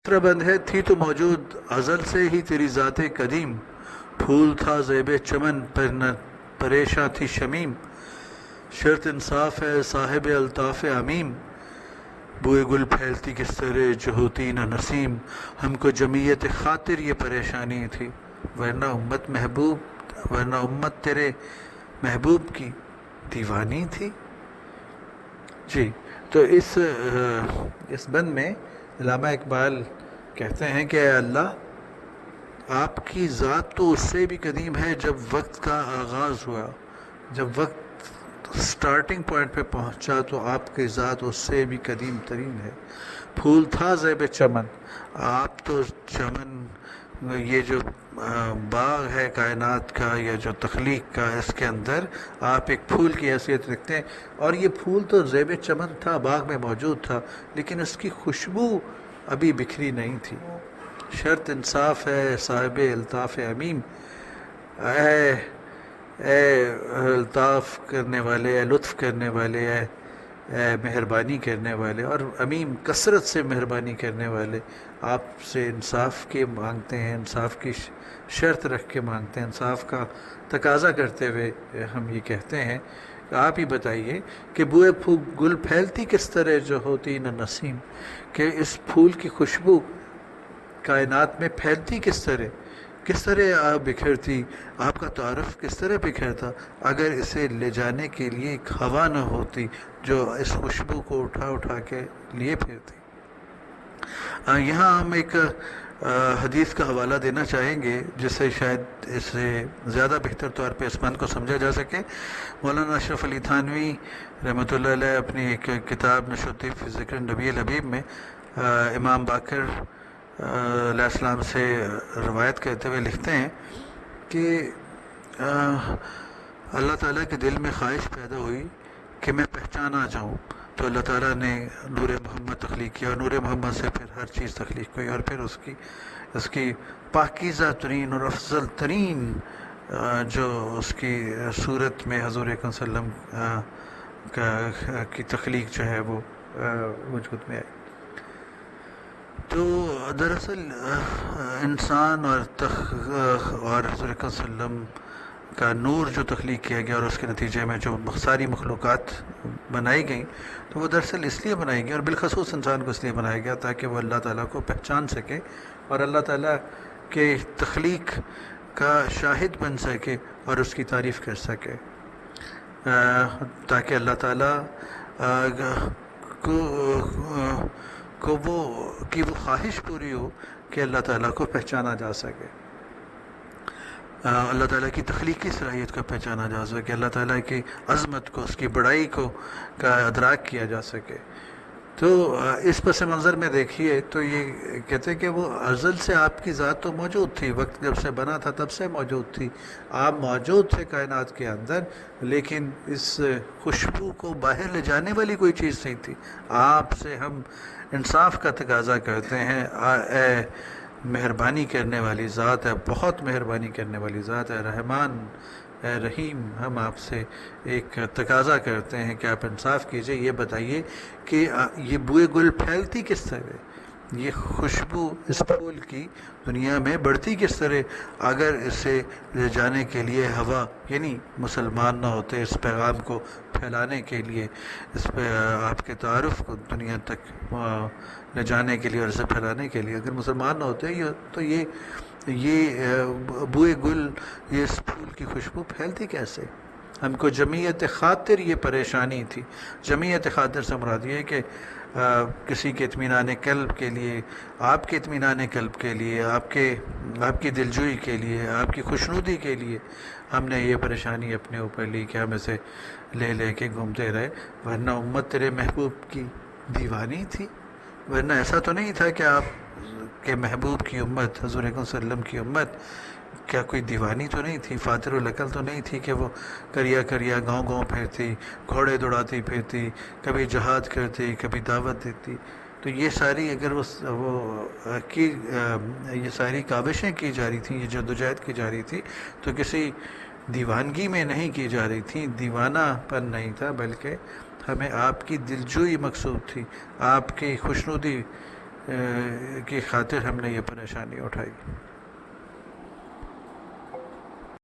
طرح بند ہے تھی تو موجود ازل سے ہی تیری ذات قدیم، پھول تھا زیب چمن پر نہ پریشاں تھی شمیم، شرط انصاف ہے صاحب الطاف عمیم، بوئے گل پھیلتی کس طرح جو ہوتی نہ نسیم، ہم کو جمعیت خاطر یہ پریشانی تھی، ورنہ امت تیرے محبوب کی دیوانی تھی۔ جی، تو اس بند میں علامہ اقبال کہتے ہیں کہ اے اللہ، آپ کی ذات تو اس سے بھی قدیم ہے جب وقت کا آغاز ہوا، جب وقت سٹارٹنگ پوائنٹ پہ پہنچا تو آپ کی ذات اس سے بھی قدیم ترین ہے۔ پھول تھا زیب چمن، آپ تو چمن، یہ جو باغ ہے کائنات کا یا جو تخلیق کا، اس کے اندر آپ ایک پھول کی حیثیت رکھتے ہیں، اور یہ پھول تو زیب چمن تھا، باغ میں موجود تھا، لیکن اس کی خوشبو ابھی بکھری نہیں تھی۔ شرط انصاف ہے صاحب الطاف عمیم، اے الطاف کرنے والے، اے لطف کرنے والے، اے مہربانی کرنے والے، اور عمیم کثرت سے مہربانی کرنے والے، آپ سے انصاف کے مانگتے ہیں، انصاف کی شرط رکھ کے مانگتے ہیں، انصاف کا تقاضا کرتے ہوئے ہم یہ کہتے ہیں کہ آپ ہی بتائیے کہ بوئے گل پھیلتی کس طرح جو ہوتی نہ نسیم، کہ اس پھول کی خوشبو کائنات میں پھیلتی کس طرح آپ بکھرتی، آپ کا تعارف کس طرح بکھرتا اگر اسے لے جانے کے لیے ایک ہوا نہ ہوتی جو اس خوشبو کو اٹھا کے لیے پھرتی۔ یہاں ہم ایک حدیث کا حوالہ دینا چاہیں گے جس سے شاید اس سے زیادہ بہتر طور پہ اس بند کو سمجھا جا سکے۔ مولانا اشرف علی تھانوی رحمۃ اللہ علیہ اپنی ایک کتاب نشر الطیب فی ذکر النبی الحبیب میں امام باقر علیہ السلام سے روایت کرتے ہوئے لکھتے ہیں کہ اللہ تعالیٰ کے دل میں خواہش پیدا ہوئی کہ میں پہچانا جاؤں، تو اللہ تعالیٰ نے نور محمد تخلیق کیا، اور نور محمد سے پھر ہر چیز تخلیق ہوئی، اور پھر اس کی پاکیزہ ترین اور افضل ترین جو اس کی صورت میں حضور اکرم صلی اللہ علیہ وسلم کی تخلیق جو ہے وہ وجود میں آئی۔ تو دراصل انسان اور حضور اکرم صلی اللہ علیہ وسلم کا نور جو تخلیق کیا گیا اور اس کے نتیجے میں جو ساری مخلوقات بنائی گئیں، تو وہ دراصل اس لیے بنائی گئی، اور بالخصوص انسان کو اس لیے بنایا گیا تاکہ وہ اللہ تعالیٰ کو پہچان سکے اور اللہ تعالیٰ کے تخلیق کا شاہد بن سکے اور اس کی تعریف کر سکے، تاکہ اللہ تعالیٰ کو وہ خواہش پوری ہو کہ اللہ تعالیٰ کو پہچانا جا سکے، اللہ تعالیٰ کی تخلیقی صلاحیت کو پہچانا جا سکے، اللہ تعالیٰ کی عظمت کو، اس کی بڑائی کا ادراک کیا جا سکے۔ تو اس پس منظر میں دیکھیے تو یہ کہتے ہیں کہ وہ ازل سے آپ کی ذات تو موجود تھی، وقت جب سے بنا تھا تب سے موجود تھی، آپ موجود تھے کائنات کے اندر، لیکن اس خوشبو کو باہر لے جانے والی کوئی چیز نہیں تھی۔ آپ سے ہم انصاف کا تقاضا کرتے ہیں، اے مہربانی کرنے والی ذات ہے، بہت مہربانی کرنے والی ذات ہے، رحمان اے رحیم، ہم آپ سے ایک تقاضا کرتے ہیں کہ آپ انصاف کیجئے، یہ بتائیے کہ یہ بوئے گل پھیلتی کس طرح، یہ خوشبو اس پھول کی دنیا میں بڑھتی کس طرح اگر اسے لے جانے کے لیے ہوا، یعنی مسلمان نہ ہوتے اس پیغام کو پھیلانے کے لیے، اس پہ آپ کے تعارف کو دنیا تک لے جانے کے لیے اور اسے پھیلانے کے لیے، اگر مسلمان نہ ہوتے تو یہ بوئے گل، یہ اس پھول کی خوشبو پھیلتی کیسے؟ ہم کو جمعیت خاطر یہ پریشانی تھی۔ جمعیت خاطر سے مراد یہ ہے کہ کسی کے اطمینان قلب کے لیے، آپ کے اطمینان قلب کے لیے، آپ کی دلجوئی کے لیے، آپ کی خوشنودی کے لیے ہم نے یہ پریشانی اپنے اوپر لی کہ ہم اسے لے کے گھومتے رہے، ورنہ امت تیرے محبوب کی دیوانی تھی، ورنہ ایسا تو نہیں تھا کہ آپ کے محبوب کی امت، حضور اکرم صلی اللہ علیہ وسلم کی امت کیا کوئی دیوانی تو نہیں تھی، فاتر العقل تو نہیں تھی کہ وہ کریا گاؤں پھرتی، گھوڑے دوڑاتی پھرتی، کبھی جہاد کرتی، کبھی دعوت دیتی۔ تو یہ ساری اگر یہ ساری کاوشیں کی جا رہی تھیں، یہ جدوجہد کی جا رہی تھی، تو کسی دیوانگی میں نہیں کی جا رہی تھی، دیوانہ پن نہیں تھا، بلکہ ہمیں آپ کی دلجوئی مقصود تھی، آپ کی خوشنودی کی خاطر ہم نے یہ پریشانی اٹھائی.